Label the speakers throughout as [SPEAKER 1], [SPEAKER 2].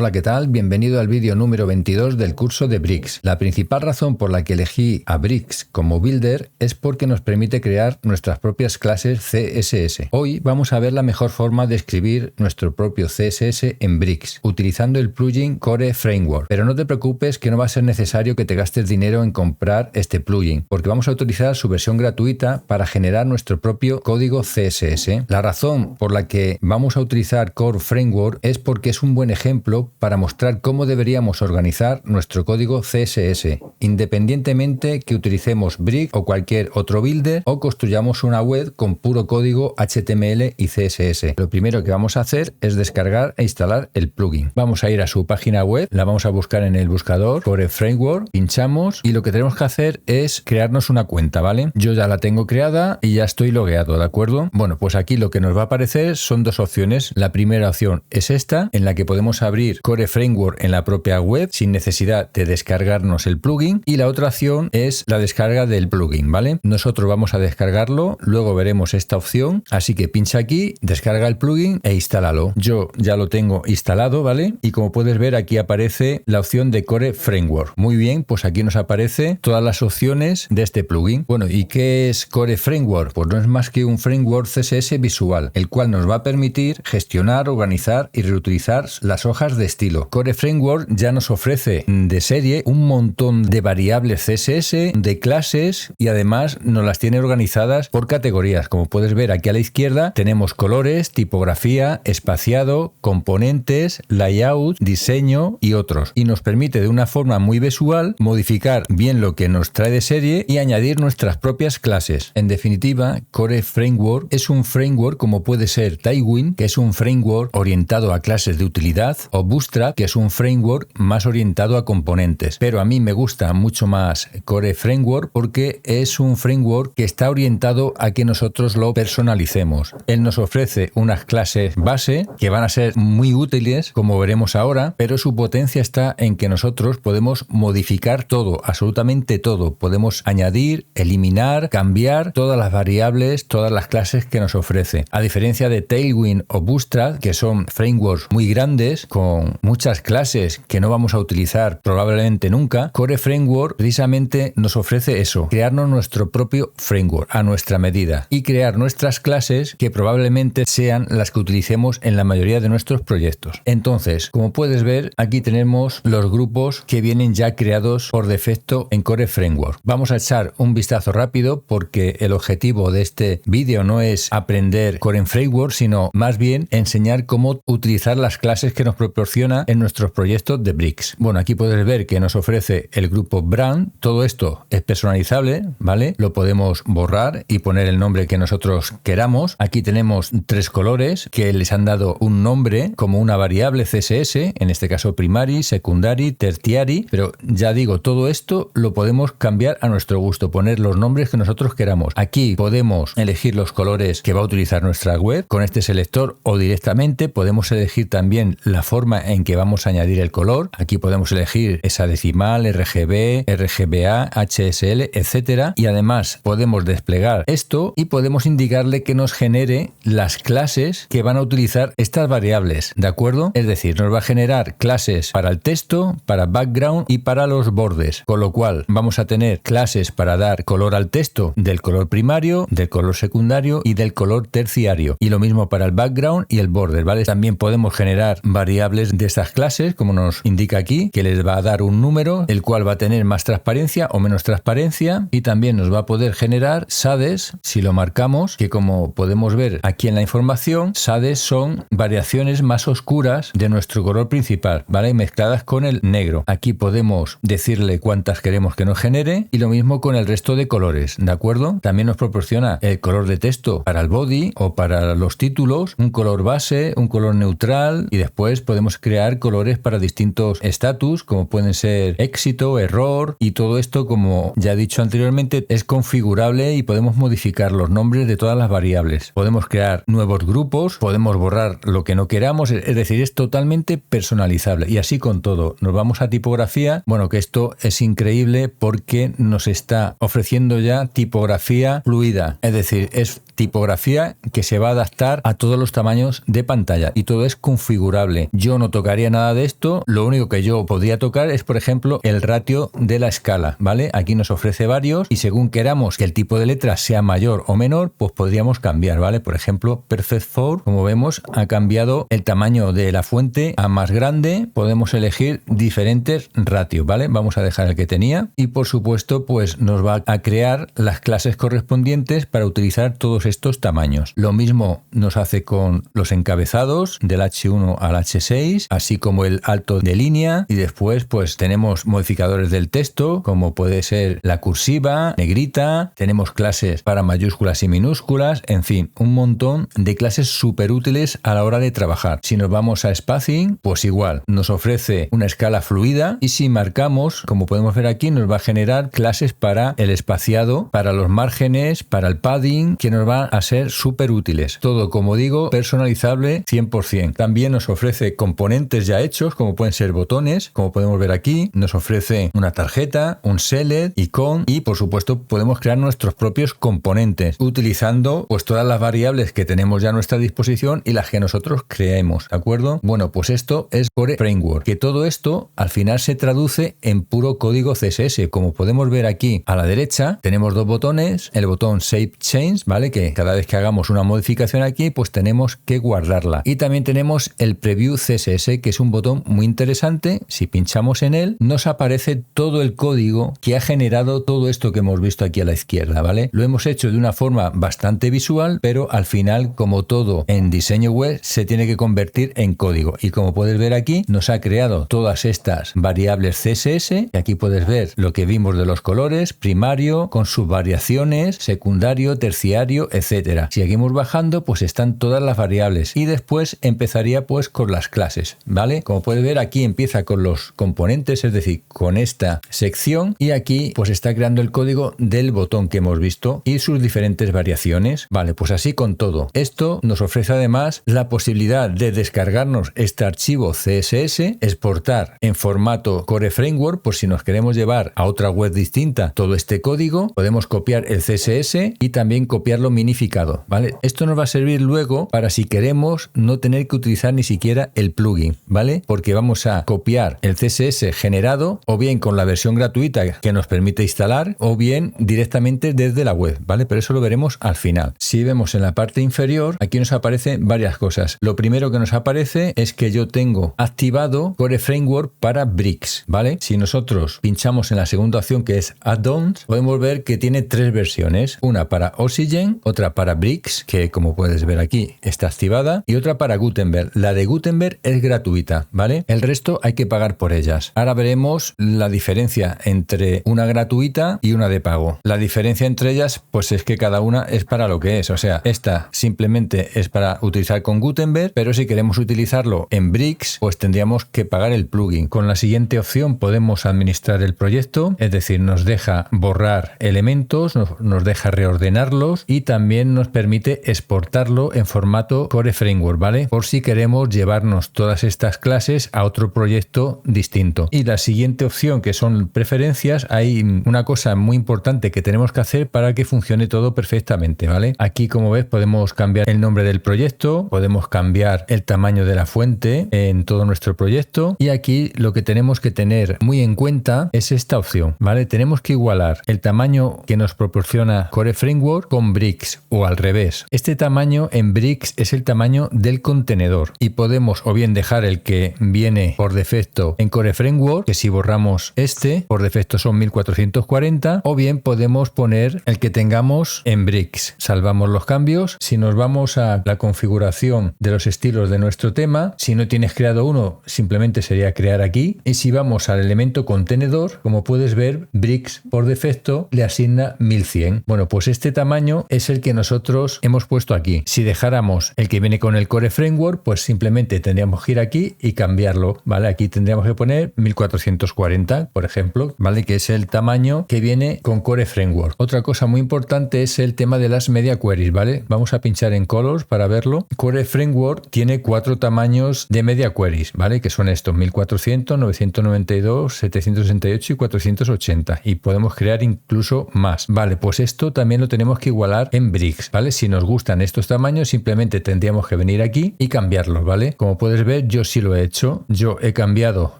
[SPEAKER 1] Hola, ¿qué tal? Bienvenido al vídeo número 22 del curso de Bricks. La principal razón por la que elegí a Bricks como builder es porque nos permite crear nuestras propias clases CSS. Hoy vamos a ver la mejor forma de escribir nuestro propio CSS en Bricks, utilizando el plugin Core Framework. Pero no te preocupes que no va a ser necesario que te gastes dinero en comprar este plugin, porque vamos a utilizar su versión gratuita para generar nuestro propio código CSS. La razón por la que vamos a utilizar Core Framework es porque es un buen ejemplo para mostrar cómo deberíamos organizar nuestro código CSS, independientemente que utilicemos Bricks o cualquier otro builder o construyamos una web con puro código HTML y CSS. Lo primero que vamos a hacer es descargar e instalar el plugin. Vamos a ir a su página web, la vamos a buscar en el buscador Core Framework, pinchamos y lo que tenemos que hacer es crearnos una cuenta, ¿vale? Yo ya la tengo creada y ya estoy logueado, ¿de acuerdo? Bueno, pues aquí lo que nos va a aparecer son dos opciones. La primera opción es esta, en la que podemos abrir Core Framework en la propia web sin necesidad de descargarnos el plugin, y la otra opción es la descarga del plugin, ¿vale? Nosotros vamos a descargarlo, luego veremos esta opción, así que pincha aquí, descarga el plugin e instálalo. Yo ya lo tengo instalado, ¿vale? Y como puedes ver, aquí aparece la opción de Core Framework. Muy bien, pues aquí nos aparece todas las opciones de este plugin. Bueno, ¿y qué es Core Framework? Pues no es más que un framework CSS visual, el cual nos va a permitir gestionar, organizar y reutilizar las hojas de estilo. Core Framework ya nos ofrece de serie un montón de variables CSS, de clases, y además nos las tiene organizadas por categorías. Como puedes ver aquí a la izquierda tenemos colores, tipografía, espaciado, componentes, layout, diseño y otros. Y nos permite de una forma muy visual modificar bien lo que nos trae de serie y añadir nuestras propias clases. En definitiva, Core Framework es un framework como puede ser Tailwind, que es un framework orientado a clases de utilidad, o Bootstrap, que es un framework más orientado a componentes. Pero a mí me gusta mucho más Core Framework porque es un framework que está orientado a que nosotros lo personalicemos. Él nos ofrece unas clases base que van a ser muy útiles, como veremos ahora, pero su potencia está en que nosotros podemos modificar todo, absolutamente todo. Podemos añadir, eliminar, cambiar todas las variables, todas las clases que nos ofrece. A diferencia de Tailwind o Bootstrap, que son frameworks muy grandes, con muchas clases que no vamos a utilizar probablemente nunca, Core Framework precisamente nos ofrece eso, crearnos nuestro propio framework a nuestra medida y crear nuestras clases que probablemente sean las que utilicemos en la mayoría de nuestros proyectos. Entonces, como puedes ver, aquí tenemos los grupos que vienen ya creados por defecto en Core Framework. Vamos a echar un vistazo rápido porque el objetivo de este vídeo no es aprender Core Framework, sino más bien enseñar cómo utilizar las clases que nos proporciona en nuestros proyectos de Bricks. Bueno, aquí puedes ver que nos ofrece el grupo Brand. Todo esto es personalizable, ¿vale? Lo podemos borrar y poner el nombre que nosotros queramos. Aquí tenemos tres colores que les han dado un nombre como una variable CSS, en este caso primary, secondary, tertiary, pero ya digo, todo esto lo podemos cambiar a nuestro gusto, poner los nombres que nosotros queramos. Aquí podemos elegir los colores que va a utilizar nuestra web con este selector, o directamente podemos elegir también la forma en que vamos a añadir el color. Aquí podemos elegir hexadecimal, RGB, RGBA, HSL, etcétera, y además podemos desplegar esto y podemos indicarle que nos genere las clases que van a utilizar estas variables, ¿de acuerdo? Es decir, nos va a generar clases para el texto, para background y para los bordes, con lo cual vamos a tener clases para dar color al texto del color primario, del color secundario y del color terciario, y lo mismo para el background y el border, ¿vale? También podemos generar variables de estas clases, como nos indica aquí, que les va a dar un número, el cual va a tener más transparencia o menos transparencia, y también nos va a poder generar shades si lo marcamos, que como podemos ver aquí en la información, shades son variaciones más oscuras de nuestro color principal, ¿vale? Mezcladas con el negro. Aquí podemos decirle cuántas queremos que nos genere, y lo mismo con el resto de colores, ¿de acuerdo? También nos proporciona el color de texto para el body o para los títulos, un color base, un color neutral, y después podemos crear colores para distintos estatus, como pueden ser éxito, error, y todo esto, como ya he dicho anteriormente, es configurable y podemos modificar los nombres de todas las variables. Podemos crear nuevos grupos, podemos borrar lo que no queramos, es decir, es totalmente personalizable. Y así con todo. Nos vamos a tipografía. Bueno, que esto es increíble porque nos está ofreciendo ya tipografía fluida, es decir, es tipografía que se va a adaptar a todos los tamaños de pantalla y todo es configurable. Yo no tocaría nada de esto, lo único que yo podría tocar es, por ejemplo, el ratio de la escala, ¿vale? Aquí nos ofrece varios y según queramos que el tipo de letra sea mayor o menor, pues podríamos cambiar, ¿vale? Por ejemplo, Perfect Font, como vemos, ha cambiado el tamaño de la fuente a más grande. Podemos elegir diferentes ratios, ¿vale? Vamos a dejar el que tenía y por supuesto, pues nos va a crear las clases correspondientes para utilizar todos estos tamaños. Lo mismo nos hace con los encabezados del H1 al H6, así como el alto de línea y después pues tenemos modificadores del texto como puede ser la cursiva, negrita, tenemos clases para mayúsculas y minúsculas, en fin, un montón de clases súper útiles a la hora de trabajar. Si nos vamos a spacing, pues igual, nos ofrece una escala fluida y si marcamos, como podemos ver aquí, nos va a generar clases para el espaciado, para los márgenes, para el padding, que nos van a ser súper útiles. Todo, como digo, personalizable 100%. También nos ofrece componentes ya hechos, como pueden ser botones, como podemos ver aquí, nos ofrece una tarjeta, un select, icon y por supuesto podemos crear nuestros propios componentes utilizando pues todas las variables que tenemos ya a nuestra disposición y las que nosotros creemos, ¿de acuerdo? Bueno, pues esto es Core Framework, que todo esto al final se traduce en puro código CSS. Como podemos ver aquí a la derecha, tenemos dos botones, el botón Save Change, ¿vale? Que cada vez que hagamos una modificación aquí, pues tenemos que guardarla. Y también tenemos el Preview CSS, que es un botón muy interesante. Si pinchamos en él, nos aparece todo el código que ha generado todo esto que hemos visto aquí a la izquierda, ¿vale? Lo hemos hecho de una forma bastante visual, pero al final, como todo en diseño web, se tiene que convertir en código. Y como puedes ver aquí, nos ha creado todas estas variables CSS. Y aquí puedes ver lo que vimos de los colores, primario, con sus variaciones, secundario, terciario, etcétera. Si seguimos bajando, pues están todas las variables. Y después empezaría pues con las clases, ¿vale? Como puedes ver, aquí empieza con los componentes, es decir, con esta sección. Y aquí pues está creando el código del botón que hemos visto y sus diferentes variaciones. Vale, pues así con todo. Esto nos ofrece además la posibilidad de descargarnos este archivo CSS, exportar en formato Core Framework, por si nos queremos llevar a otra web distinta todo este código, podemos copiar el CSS y también copiarlo minificado, ¿vale? Esto nos va a servir luego para si queremos no tener que utilizar ni siquiera el plugin, ¿vale? Porque vamos a copiar el CSS generado o bien con la versión gratuita que nos permite instalar o bien directamente desde la web, ¿vale? Pero eso lo veremos al final. Si vemos en la parte inferior, aquí nos aparecen varias cosas. Lo primero que nos aparece es que yo tengo activado Core Framework para Bricks, ¿vale? Si nosotros pinchamos en la segunda opción que es Add-ons, podemos ver que tiene tres versiones. Una para Oxygen, otra para Bricks, que como puedes ver aquí está activada, y otra para Gutenberg. La de Gutenberg es gratuita, ¿vale? El resto hay que pagar por ellas. Ahora veremos la diferencia entre una gratuita y una de pago. La diferencia entre ellas, pues es que cada una es para lo que es. O sea, esta simplemente es para utilizar con Gutenberg, pero si queremos utilizarlo en Bricks, pues tendríamos que pagar el plugin. Con la siguiente opción podemos administrar el proyecto, es decir, nos deja borrar elementos, nos deja reordenarlos y también nos permite exportarlo en formato Core Framework, ¿vale? Por si queremos llevarnos todas estas clases a otro proyecto distinto. Y la siguiente opción, que son preferencias, hay una cosa muy importante que tenemos que hacer para que funcione todo perfectamente, ¿vale? Aquí, como ves, podemos cambiar el nombre del proyecto, podemos cambiar el tamaño de la fuente en todo nuestro proyecto y aquí lo que tenemos que tener muy en cuenta es esta opción, ¿vale? Tenemos que igualar el tamaño que nos proporciona Core Framework con Bricks o al revés. Este tamaño en Bricks es el tamaño del contenedor y podemos o bien dejar el que viene por defecto en Core Framework, que si borramos este, por defecto son 1440, o bien podemos poner el que tengamos en Bricks. Salvamos los cambios. Si nos vamos a la configuración de los estilos de nuestro tema, si no tienes creado uno, simplemente sería crear aquí. Y si vamos al elemento contenedor, como puedes ver, Bricks por defecto le asigna 1100. Bueno, pues este tamaño es el que nosotros hemos puesto aquí. Si dejáramos el que viene con el Core Framework, pues simplemente tendríamos que ir aquí y cambiarlo, ¿vale? Aquí tendríamos que poner 1440, por ejemplo, ¿vale? Que es el tamaño que viene con Core Framework. Otra cosa muy importante es el tema de las media queries, ¿vale? Vamos a pinchar en Colors para verlo. Core Framework tiene 4 tamaños de media queries, ¿vale? Que son estos: 1400, 992, 768 y 480. Y podemos crear incluso más. Vale, pues esto también lo tenemos que igualar en en Bricks, ¿vale? Si nos gustan estos tamaños, simplemente tendríamos que venir aquí y cambiarlos, ¿vale? Como puedes ver, yo sí lo he hecho. Yo he cambiado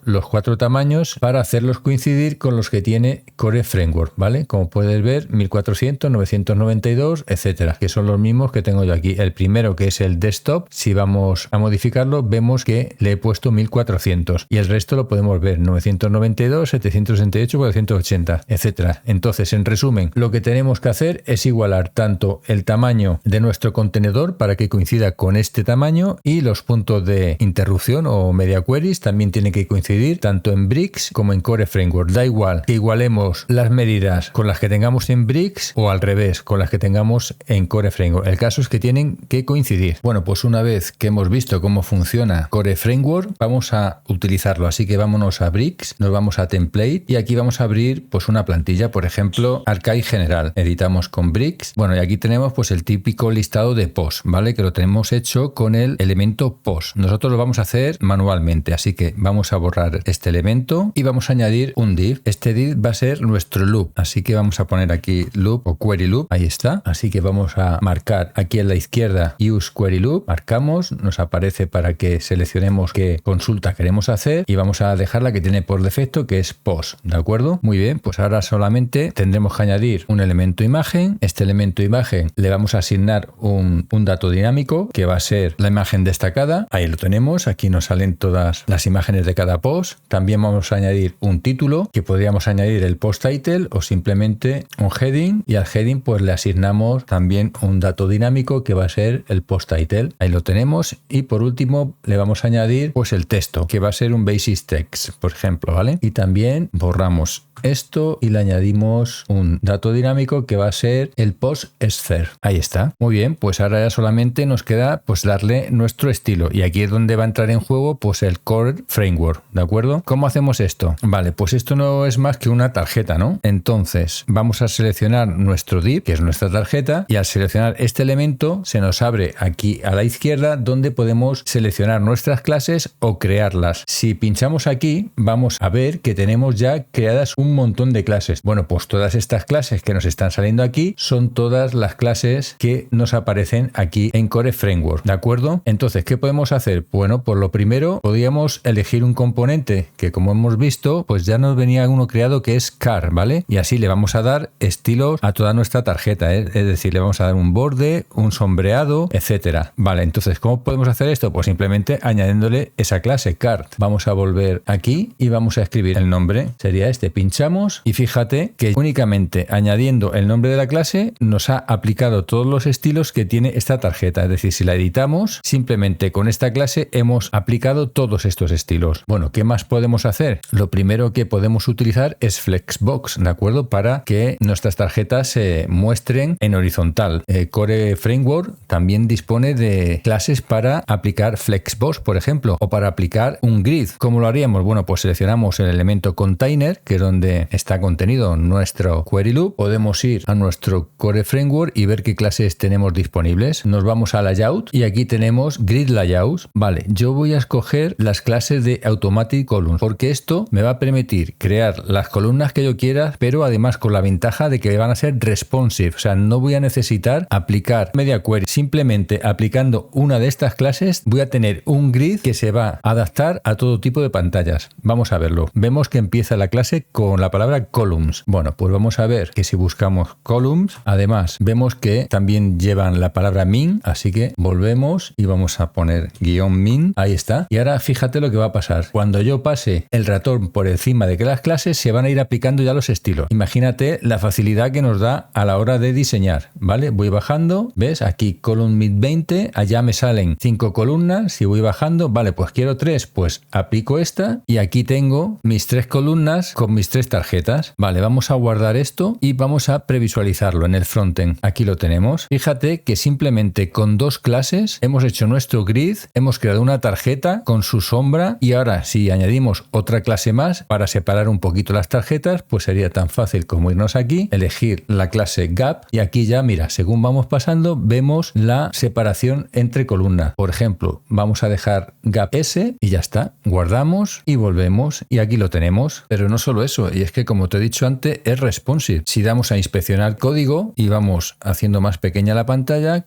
[SPEAKER 1] los 4 tamaños para hacerlos coincidir con los que tiene Core Framework, ¿vale? Como puedes ver, 1400, 992, etcétera, que son los mismos que tengo yo aquí. El primero, que es el desktop, si vamos a modificarlo, vemos que le he puesto 1400 y el resto lo podemos ver, 992, 768, 480, etcétera. Entonces, en resumen, lo que tenemos que hacer es igualar tanto el tamaño de nuestro contenedor para que coincida con este tamaño y los puntos de interrupción o media queries también tienen que coincidir tanto en Bricks como en Core Framework. Da igual que igualemos las medidas con las que tengamos en Bricks o al revés, con las que tengamos en Core Framework. El caso es que tienen que coincidir. Bueno, pues una vez que hemos visto cómo funciona Core Framework, vamos a utilizarlo. Así que vámonos a Bricks, nos vamos a Template y aquí vamos a abrir pues una plantilla, por ejemplo, Archive General. Editamos con Bricks. Bueno, y aquí tenemos pues el típico listado de post, ¿vale? Que lo tenemos hecho con el elemento post. Nosotros lo vamos a hacer manualmente, así que vamos a borrar este elemento y vamos a añadir un div. Este div va a ser nuestro loop, así que vamos a poner aquí loop o query loop, ahí está. Así que vamos a marcar aquí a la izquierda use query loop, marcamos, nos aparece para que seleccionemos qué consulta queremos hacer y vamos a dejar la que tiene por defecto, que es post, ¿de acuerdo? Muy bien, pues ahora solamente tendremos que añadir un elemento imagen. Este elemento imagen le vamos a asignar un dato dinámico que va a ser la imagen destacada. Ahí lo tenemos, aquí nos salen todas las imágenes de cada post. También vamos a añadir un título, que podríamos añadir el post title o simplemente un heading, y al heading pues le asignamos también un dato dinámico que va a ser el post title. Ahí lo tenemos, y por último le vamos a añadir pues el texto, que va a ser un basic text, por ejemplo, ¿vale? Y también borramos esto y le añadimos un dato dinámico que va a ser el post sphere. Ahí está. Muy bien, pues ahora ya solamente nos queda pues darle nuestro estilo, y aquí es donde va a entrar en juego pues el Core Framework, ¿de acuerdo? ¿Cómo hacemos esto? Vale, pues esto no es más que una tarjeta, ¿no? Entonces vamos a seleccionar nuestro div, que es nuestra tarjeta, y al seleccionar este elemento se nos abre aquí a la izquierda donde podemos seleccionar nuestras clases o crearlas. Si pinchamos aquí vamos a ver que tenemos ya creadas un montón de clases. Bueno, pues todas estas clases que nos están saliendo aquí son todas las clases que nos aparecen aquí en Core Framework, ¿de acuerdo? Entonces, ¿qué podemos hacer? Bueno, por lo primero podríamos elegir un componente que, como hemos visto, pues ya nos venía uno creado que es car, ¿vale? Y así le vamos a dar estilos a toda nuestra tarjeta, ¿eh? Es decir, le vamos a dar un borde, un sombreado, etcétera. Vale, entonces, ¿cómo podemos hacer esto? Pues simplemente añadiéndole esa clase car. Vamos a volver aquí y vamos a escribir el nombre. Sería este, pinchamos y fíjate que únicamente añadiendo el nombre de la clase nos ha aplicado todos los estilos que tiene esta tarjeta. Es decir, si la editamos, simplemente con esta clase hemos aplicado todos estos estilos. Bueno, ¿qué más podemos hacer? Lo primero que podemos utilizar es Flexbox, ¿de acuerdo? Para que nuestras tarjetas se muestren en horizontal. Core Framework también dispone de clases para aplicar Flexbox, por ejemplo, o para aplicar un grid. ¿Cómo lo haríamos? Bueno, pues seleccionamos el elemento container, que es donde está contenido nuestro query loop. Podemos ir a nuestro Core Framework y ver qué clases tenemos disponibles. Nos vamos a Layout y aquí tenemos Grid Layouts. Vale, yo voy a escoger las clases de Automatic Columns porque esto me va a permitir crear las columnas que yo quiera, pero además con la ventaja de que van a ser responsive. O sea, no voy a necesitar aplicar media query. Simplemente aplicando una de estas clases voy a tener un grid que se va a adaptar a todo tipo de pantallas. Vamos a verlo. Vemos que empieza la clase con la palabra columns. Bueno, pues vamos a ver que si buscamos columns, además vemos que también llevan la palabra min, así que volvemos y vamos a poner -min, ahí está. Y ahora fíjate lo que va a pasar. Cuando yo pase el ratón por encima de que las clases, se van a ir aplicando ya los estilos. Imagínate la facilidad que nos da a la hora de diseñar, ¿vale? Voy bajando, ¿ves? Aquí column mid 20, allá me salen 5 columnas, si voy bajando, vale, pues quiero 3, pues aplico esta y aquí tengo mis 3 columnas con mis 3 tarjetas. Vale, vamos a guardar esto y vamos a previsualizarlo en el frontend. Aquí lo tenemos. Fíjate que simplemente con 2 clases hemos hecho nuestro grid, hemos creado una tarjeta con su sombra y ahora si añadimos otra clase más para separar un poquito las tarjetas, pues sería tan fácil como irnos aquí, elegir la clase gap y aquí ya, mira, según vamos pasando vemos la separación entre columnas. Por ejemplo, vamos a dejar gap S y ya está. Guardamos y volvemos y aquí lo tenemos. Pero no solo eso, y es que, como te he dicho antes, es responsive. Si damos a inspeccionar código y vamos haciendo más pequeña la pantalla,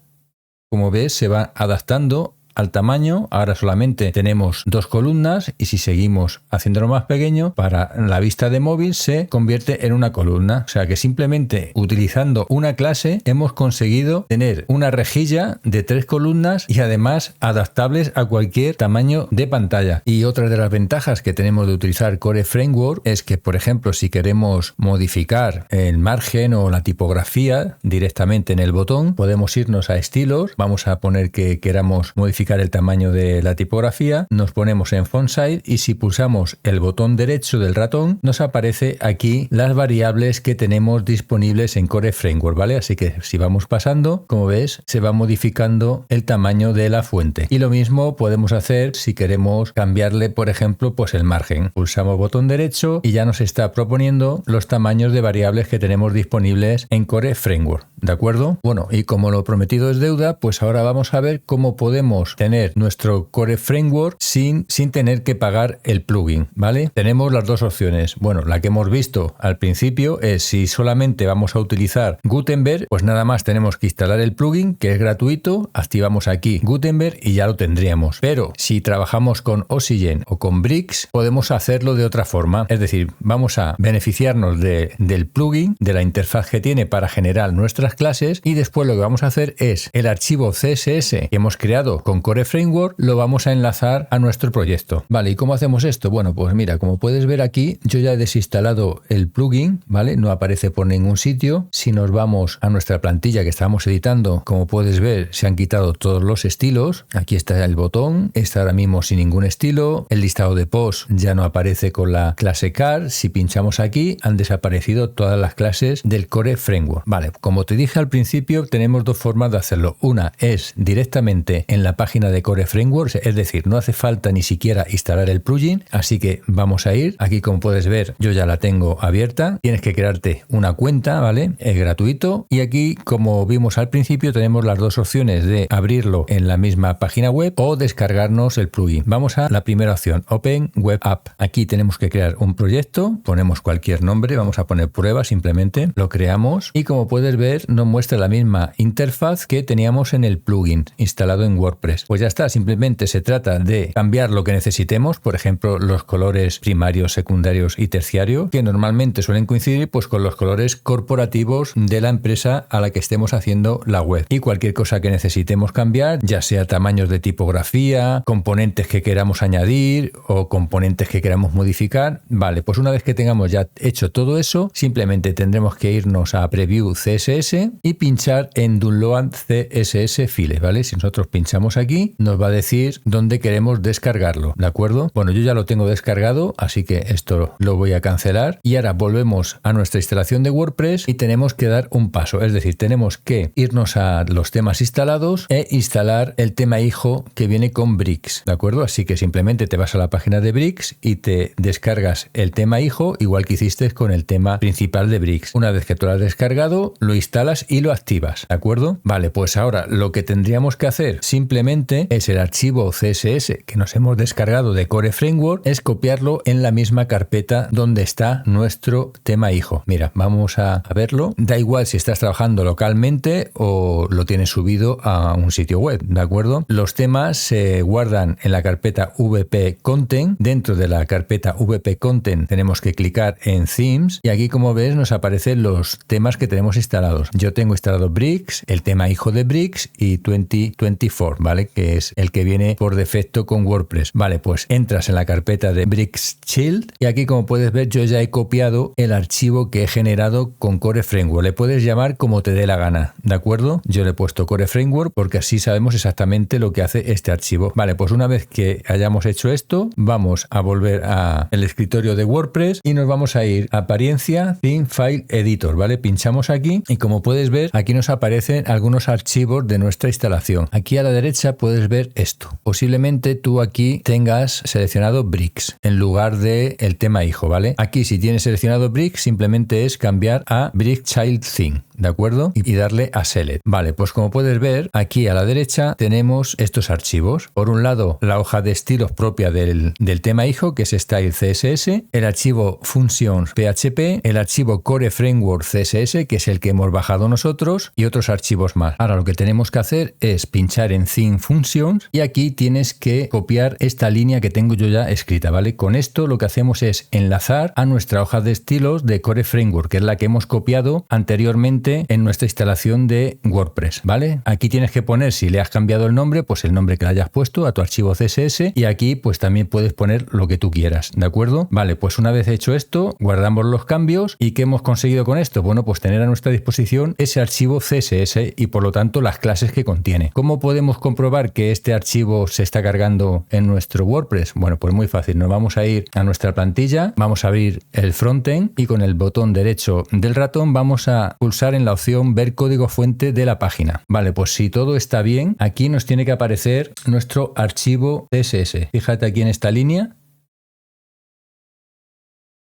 [SPEAKER 1] como ves, se va adaptando al tamaño. Ahora solamente tenemos 2 columnas y si seguimos haciéndolo más pequeño, para la vista de móvil se convierte en una columna. O sea que simplemente utilizando una clase hemos conseguido tener una rejilla de 3 columnas y además adaptables a cualquier tamaño de pantalla. Y otra de las ventajas que tenemos de utilizar Core Framework es que, por ejemplo, si queremos modificar el margen o la tipografía directamente en el botón, podemos irnos a estilos, vamos a poner que queramos modificar el tamaño de la tipografía, nos ponemos en font size y si pulsamos el botón derecho del ratón nos aparece aquí las variables que tenemos disponibles en Core Framework, ¿vale? Así que si vamos pasando, como ves, se va modificando el tamaño de la fuente. Y lo mismo podemos hacer si queremos cambiarle, por ejemplo, pues el margen. Pulsamos botón derecho y ya nos está proponiendo los tamaños de variables que tenemos disponibles en Core Framework, ¿de acuerdo? Bueno, y como lo prometido es deuda, pues ahora vamos a ver cómo podemos tener nuestro Core Framework sin tener que pagar el plugin, ¿vale? Tenemos las dos opciones. Bueno, la que hemos visto al principio es si solamente vamos a utilizar Gutenberg, pues nada más tenemos que instalar el plugin, que es gratuito, activamos aquí Gutenberg y ya lo tendríamos. Pero si trabajamos con Oxygen o con Bricks, podemos hacerlo de otra forma. Es decir, vamos a beneficiarnos del plugin, de la interfaz que tiene para generar nuestras clases y después lo que vamos a hacer es el archivo CSS que hemos creado con Core Framework lo vamos a enlazar a nuestro proyecto. Vale, ¿y cómo hacemos esto? Bueno, pues mira, como puedes ver aquí, yo ya he desinstalado el plugin, ¿vale? No aparece por ningún sitio. Si nos vamos a nuestra plantilla que estábamos editando, como puedes ver, se han quitado todos los estilos. Aquí está el botón, está ahora mismo sin ningún estilo. El listado de posts ya no aparece con la clase car. Si pinchamos aquí, han desaparecido todas las clases del Core Framework. Vale, como te dije al principio, tenemos dos formas de hacerlo. Una es directamente en la página de Core Framework, es decir, no hace falta ni siquiera instalar el plugin, así que vamos a ir, aquí como puedes ver yo ya la tengo abierta, tienes que crearte una cuenta, ¿vale? Es gratuito y aquí como vimos al principio tenemos las dos opciones de abrirlo en la misma página web o descargarnos el plugin. Vamos a la primera opción, Open Web App. Aquí tenemos que crear un proyecto, ponemos cualquier nombre, vamos a poner prueba simplemente, lo creamos y como puedes ver nos muestra la misma interfaz que teníamos en el plugin instalado en WordPress. Pues ya está, simplemente se trata de cambiar lo que necesitemos, por ejemplo los colores primarios, secundarios y terciarios, que normalmente suelen coincidir pues con los colores corporativos de la empresa a la que estemos haciendo la web. Y cualquier cosa que necesitemos cambiar, ya sea tamaños de tipografía, componentes que queramos añadir o componentes que queramos modificar, vale, pues una vez que tengamos ya hecho todo eso, simplemente tendremos que irnos a Preview CSS y pinchar en Download CSS Files, ¿vale? Si nosotros pinchamos aquí, nos va a decir dónde queremos descargarlo, ¿de acuerdo? Bueno, yo ya lo tengo descargado, así que esto lo voy a cancelar y ahora volvemos a nuestra instalación de WordPress y tenemos que dar un paso, es decir, tenemos que irnos a los temas instalados e instalar el tema hijo que viene con Bricks, ¿de acuerdo? Así que simplemente te vas a la página de Bricks y te descargas el tema hijo, igual que hiciste con el tema principal de Bricks. Una vez que tú lo has descargado, lo instalas y lo activas, ¿de acuerdo? Vale, pues ahora lo que tendríamos que hacer simplemente es el archivo CSS que nos hemos descargado de Core Framework, es copiarlo en la misma carpeta donde está nuestro tema hijo. Mira, vamos a verlo. Da igual si estás trabajando localmente o lo tienes subido a un sitio web, ¿de acuerdo? Los temas se guardan en la carpeta WP Content. Dentro de la carpeta WP Content tenemos que clicar en Themes y aquí, como ves, nos aparecen los temas que tenemos instalados. Yo tengo instalado Bricks, el tema hijo de Bricks y 2024, ¿vale? Que es el que viene por defecto con WordPress. Vale, pues entras en la carpeta de Bricks Child y aquí, como puedes ver, yo ya he copiado el archivo que he generado con Core Framework. Le puedes llamar como te dé la gana, ¿de acuerdo? Yo le he puesto Core Framework porque así sabemos exactamente lo que hace este archivo. Vale, pues una vez que hayamos hecho esto, vamos a volver al escritorio de WordPress y nos vamos a ir a Apariencia, Theme File Editor, ¿vale? Pinchamos aquí y como puedes ver, aquí nos aparecen algunos archivos de nuestra instalación. Aquí a la derecha puedes ver esto. Posiblemente tú aquí tengas seleccionado Bricks en lugar de el tema hijo, ¿vale? Aquí si tienes seleccionado Bricks, simplemente es cambiar a Bricks Child Theme, ¿de acuerdo? Y darle a Select. Vale, pues como puedes ver, aquí a la derecha tenemos estos archivos. Por un lado, la hoja de estilos propia del tema hijo, que es Style CSS, el archivo Functions PHP, el archivo Core Framework CSS, que es el que hemos bajado nosotros, y otros archivos más. Ahora lo que tenemos que hacer es pinchar en Theme Functions y aquí tienes que copiar esta línea que tengo yo ya escrita, ¿vale? Con esto lo que hacemos es enlazar a nuestra hoja de estilos de Core Framework, que es la que hemos copiado anteriormente en nuestra instalación de WordPress, ¿vale? Aquí tienes que poner, si le has cambiado el nombre, pues el nombre que le hayas puesto a tu archivo CSS, y aquí pues también puedes poner lo que tú quieras, ¿de acuerdo? Vale, pues una vez hecho esto, guardamos los cambios. ¿Y qué hemos conseguido con esto? Bueno, pues tener a nuestra disposición ese archivo CSS y por lo tanto las clases que contiene. ¿Cómo podemos comprobar que este archivo se está cargando en nuestro WordPress? Bueno, pues muy fácil. Nos vamos a ir a nuestra plantilla, vamos a abrir el frontend y con el botón derecho del ratón vamos a pulsar en la opción ver código fuente de la página. Vale, pues si todo está bien, aquí nos tiene que aparecer nuestro archivo CSS. Fíjate aquí en esta línea.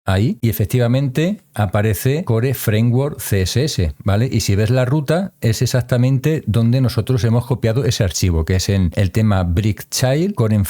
[SPEAKER 1] Ahí, y efectivamente aparece Core Framework CSS, ¿vale? Y si ves la ruta, es exactamente donde nosotros hemos copiado ese archivo, que es en el tema Brick Child, Core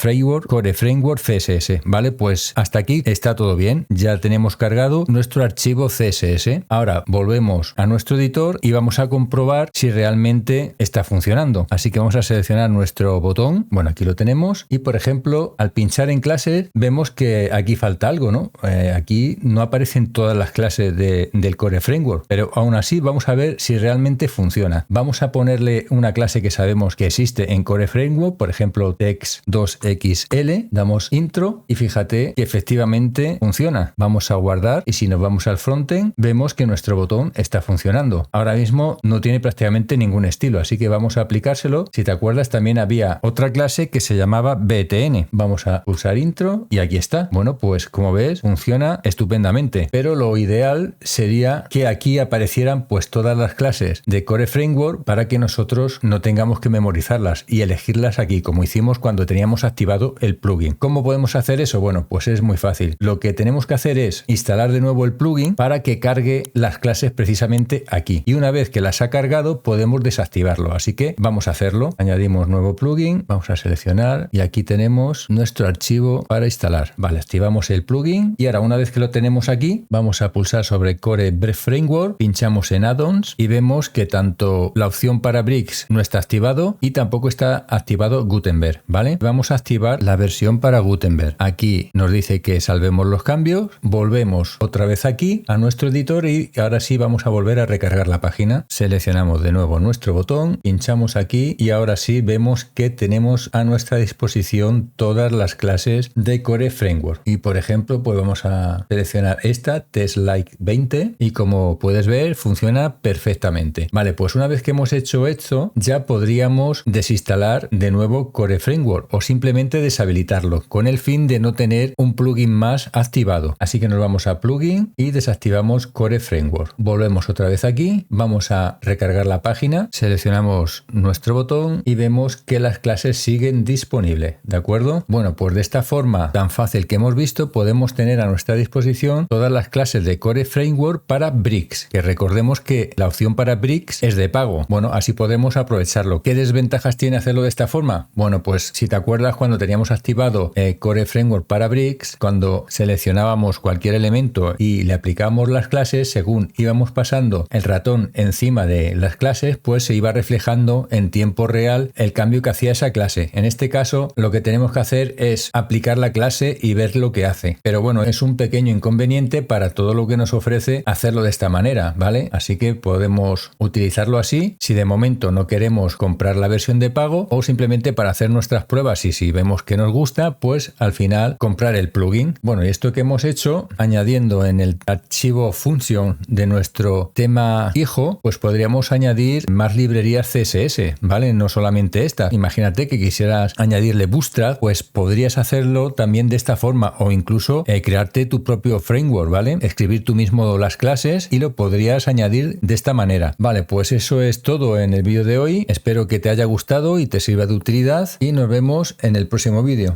[SPEAKER 1] Framework CSS, ¿vale? Pues hasta aquí está todo bien, ya tenemos cargado nuestro archivo CSS. Ahora volvemos a nuestro editor y vamos a comprobar si realmente está funcionando. Así que vamos a seleccionar nuestro botón, bueno, aquí lo tenemos, y por ejemplo, al pinchar en clases, vemos que aquí falta algo, ¿no? Aquí no aparecen todas las clases del Core Framework, pero aún así vamos a ver si realmente funciona. Vamos a ponerle una clase que sabemos que existe en Core Framework, por ejemplo text2xl, damos intro y fíjate que efectivamente funciona. Vamos a guardar y si nos vamos al frontend vemos que nuestro botón está funcionando. Ahora mismo no tiene prácticamente ningún estilo, así que vamos a aplicárselo. Si te acuerdas, también había otra clase que se llamaba btn. Vamos a pulsar intro y aquí está. Bueno, pues como ves, funciona estupendamente, pero lo ideal sería que aquí aparecieran pues todas las clases de Core Framework para que nosotros no tengamos que memorizarlas y elegirlas aquí, como hicimos cuando teníamos activado el plugin. ¿Cómo podemos hacer eso? Bueno, pues es muy fácil. Lo que tenemos que hacer es instalar de nuevo el plugin para que cargue las clases precisamente aquí, y una vez que las ha cargado podemos desactivarlo, así que vamos a hacerlo. Añadimos nuevo plugin, vamos a seleccionar y aquí tenemos nuestro archivo para instalar. Vale, activamos el plugin y ahora una vez que lo tenemos aquí, vamos a pulsar sobre Core Framework, pinchamos en Add-ons y vemos que tanto la opción para Bricks no está activado y tampoco está activado Gutenberg, ¿vale? Vamos a activar la versión para Gutenberg. Aquí nos dice que salvemos los cambios, volvemos otra vez aquí a nuestro editor y ahora sí vamos a volver a recargar la página. Seleccionamos de nuevo nuestro botón, pinchamos aquí y ahora sí vemos que tenemos a nuestra disposición todas las clases de Core Framework. Y por ejemplo, pues vamos a seleccionar esta, TestLike 20, y como puedes ver funciona perfectamente. Vale, pues una vez que hemos hecho esto, ya podríamos desinstalar de nuevo Core Framework o simplemente deshabilitarlo con el fin de no tener un plugin más activado. Así que nos vamos a plugin y desactivamos Core Framework. Volvemos otra vez aquí, vamos a recargar la página, seleccionamos nuestro botón y vemos que las clases siguen disponibles, ¿de acuerdo? Bueno, pues de esta forma tan fácil que hemos visto podemos tener a nuestra disposición todas las clases de Core Framework para Bricks, que recordemos que la opción para Bricks es de pago. Bueno, así podemos aprovecharlo. ¿Qué desventajas tiene hacerlo de esta forma? Bueno, pues si te acuerdas, cuando teníamos activado Core Framework para Bricks, cuando seleccionábamos cualquier elemento y le aplicábamos las clases, según íbamos pasando el ratón encima de las clases, pues se iba reflejando en tiempo real el cambio que hacía esa clase. En este caso, lo que tenemos que hacer es aplicar la clase y ver lo que hace. Pero bueno, es un pequeño inconveniente para todo lo que nos ofrece hacerlo de esta manera, ¿vale? Así que podemos utilizarlo así si de momento no queremos comprar la versión de pago, o simplemente para hacer nuestras pruebas y si vemos que nos gusta, pues al final comprar el plugin. Bueno, y esto que hemos hecho, añadiendo en el archivo function de nuestro tema hijo, pues podríamos añadir más librerías CSS, ¿vale? No solamente esta. Imagínate que quisieras añadirle Bootstrap, pues podrías hacerlo también de esta forma, o incluso crearte tu propio framework, ¿vale? Escribir tú mismo las clases y lo podrías añadir de esta manera. Vale, pues eso es todo en el vídeo de hoy. Espero que te haya gustado y te sirva de utilidad y nos vemos en el próximo vídeo.